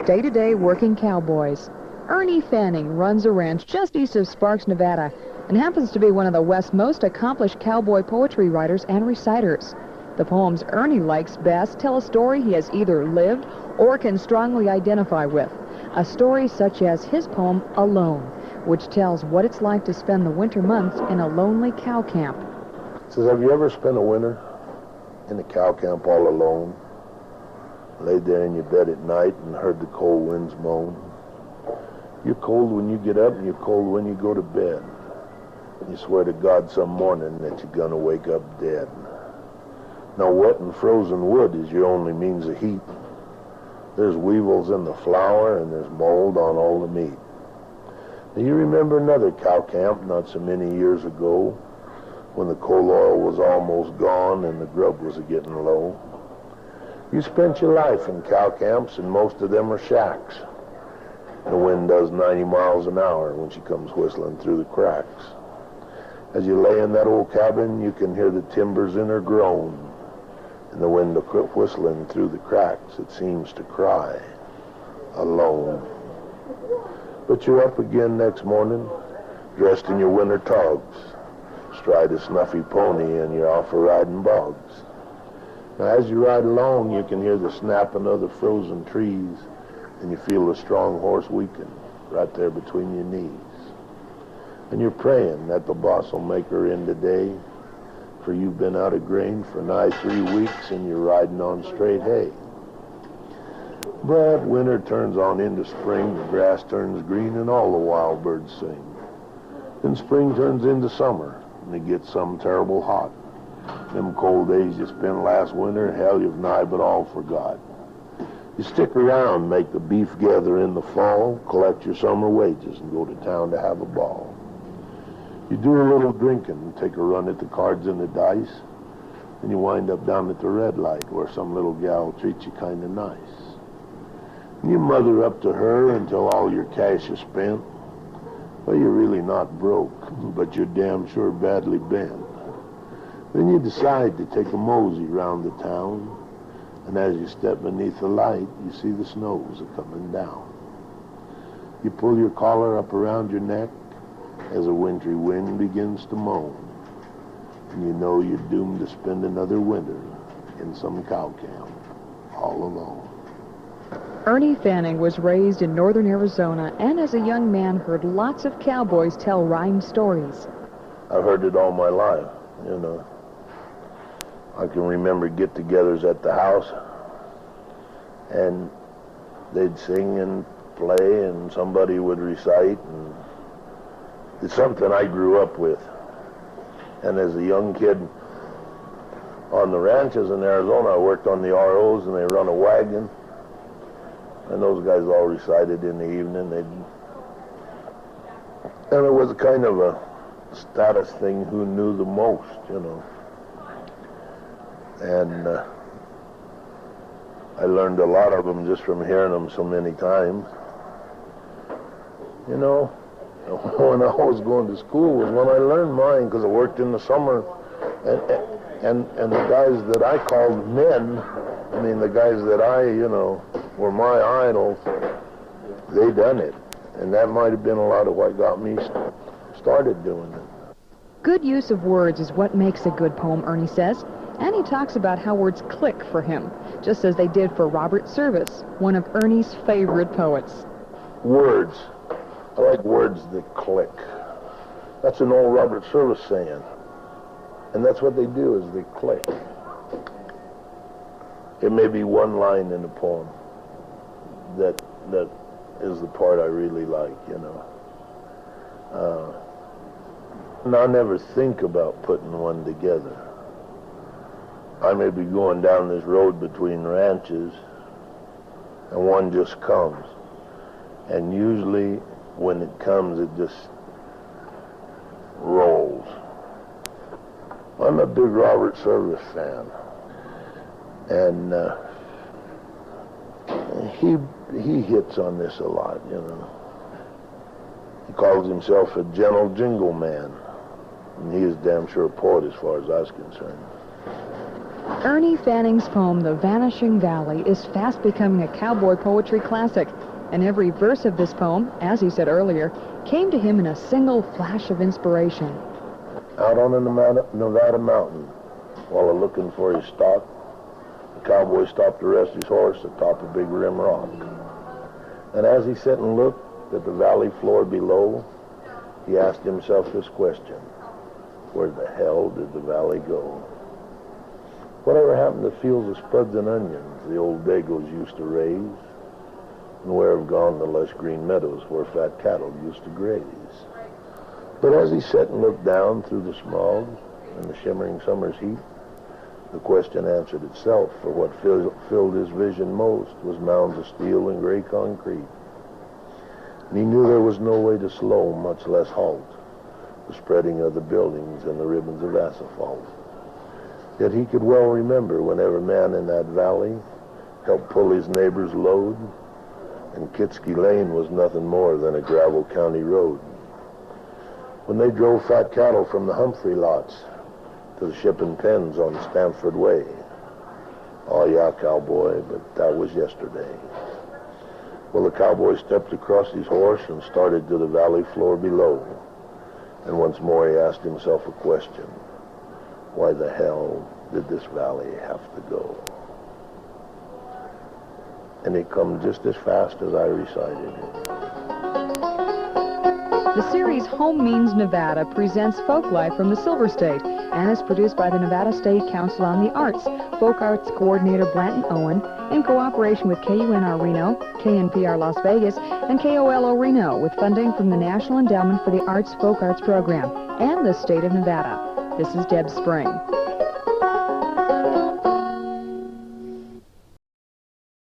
day-to-day working cowboys. Ernie Flanning runs a ranch just east of Sparks, Nevada, and happens to be one of the West's most accomplished cowboy poetry writers and reciters. The poems Ernie likes best tell a story he has either lived or can strongly identify with. A story such as his poem, Alone, which tells what it's like to spend the winter months in a lonely cow camp. It says, have you ever spent a winter in a cow camp all alone? Laid there in your bed at night and heard the cold winds moan? You're cold when you get up and you're cold when you go to bed. You swear to God some morning that you're gonna wake up dead. Now wet and frozen wood is your only means of heat. There's weevils in the flour and there's mold on all the meat. Now you remember another cow camp not so many years ago when the coal oil was almost gone and the grub was getting low. You spent your life in cow camps and most of them are shacks. The wind does 90 miles an hour when she comes whistling through the cracks. As you lay in that old cabin, you can hear the timbers in her groan. And the wind whistling through the cracks, it seems to cry, alone. But you're up again next morning, dressed in your winter togs, stride a snuffy pony, and you're off for riding bogs. Now, as you ride along, you can hear the snapping of the frozen trees, and you feel the strong horse weaken right there between your knees. And you're praying that the boss will make her in today, for you've been out of grain for nigh 3 weeks and you're riding on straight hay. But winter turns on into spring, the grass turns green, and all the wild birds sing. Then spring turns into summer, and it gets some terrible hot. Them cold days you spent last winter, hell, you've nigh but all forgot. You stick around, make the beef gather in the fall, collect your summer wages, and go to town to have a ball. You do a little drinking and take a run at the cards and the dice, and you wind up down at the red light where some little gal treats you kind of nice. And you mother up to her until all your cash is spent. Well, you're really not broke, but you're damn sure badly bent. Then you decide to take a mosey round the town, and as you step beneath the light, you see the snows are coming down. You pull your collar up around your neck as a wintry wind begins to moan, and you know you're doomed to spend another winter in some cow camp all alone. Ernie Flanning was raised in northern Arizona and as a young man heard lots of cowboys tell rhyme stories. I've heard it all my life, you know. I can remember get-togethers at the house, and they'd sing and play, and somebody would recite, and it's something I grew up with. And as a young kid on the ranches in Arizona, I worked on the ROs, and they run a wagon, and those guys all recited in the evening. And it was kind of a status thing, who knew the most, you know. And I learned a lot of them just from hearing them so many times. You know, when I was going to school was when I learned mine, because I worked in the summer, and the guys that I called men, I mean the guys that I, you know, were my idols, they done it. And that might have been a lot of what got me started doing it. Good use of words is what makes a good poem, Ernie says. And he talks about how words click for him, just as they did for Robert Service, one of Ernie's favorite poets. Words. I like words that click. That's an old Robert Service saying. And that's what they do, is they click. It may be one line in a poem that is the part I really like, you know. And I never think about putting one together. I may be going down this road between ranches, and one just comes. And usually, when it comes, it just rolls. I'm a big Robert Service fan. And he hits on this a lot, you know. He calls himself a gentle jingle man. And he is damn sure a poet as far as I was concerned. Ernie Fanning's poem, The Vanishing Valley, is fast becoming a cowboy poetry classic, and every verse of this poem, as he said earlier, came to him in a single flash of inspiration. Out on a Nevada mountain, while looking for his stock, the cowboy stopped to rest his horse atop a big rim rock. And as he sat and looked at the valley floor below, he asked himself this question: where the hell did the valley go? Whatever happened to fields of spuds and onions the old Dagos used to raise? And where have gone the lush green meadows where fat cattle used to graze? But as he sat and looked down through the smog and the shimmering summer's heat, the question answered itself, for what filled his vision most was mounds of steel and gray concrete. And he knew there was no way to slow, much less halt, the spreading of the buildings and the ribbons of asphalt. Yet he could well remember when every man in that valley helped pull his neighbor's load, and Kitsky Lane was nothing more than a gravel county road. When they drove fat cattle from the Humphrey lots to the shipping pens on Stamford Way. Oh yeah, cowboy, but that was yesterday. Well, the cowboy stepped across his horse and started to the valley floor below. And once more he asked himself a question: why the hell did this valley have to go? And it come just as fast as I recited it. The series Home Means Nevada presents folk life from the Silver State and is produced by the Nevada State Council on the Arts, Folk Arts Coordinator Blanton Owen, in cooperation with KUNR Reno, KNPR Las Vegas, and KOLO Reno, with funding from the National Endowment for the Arts Folk Arts Program and the state of Nevada. This is Deb Spring.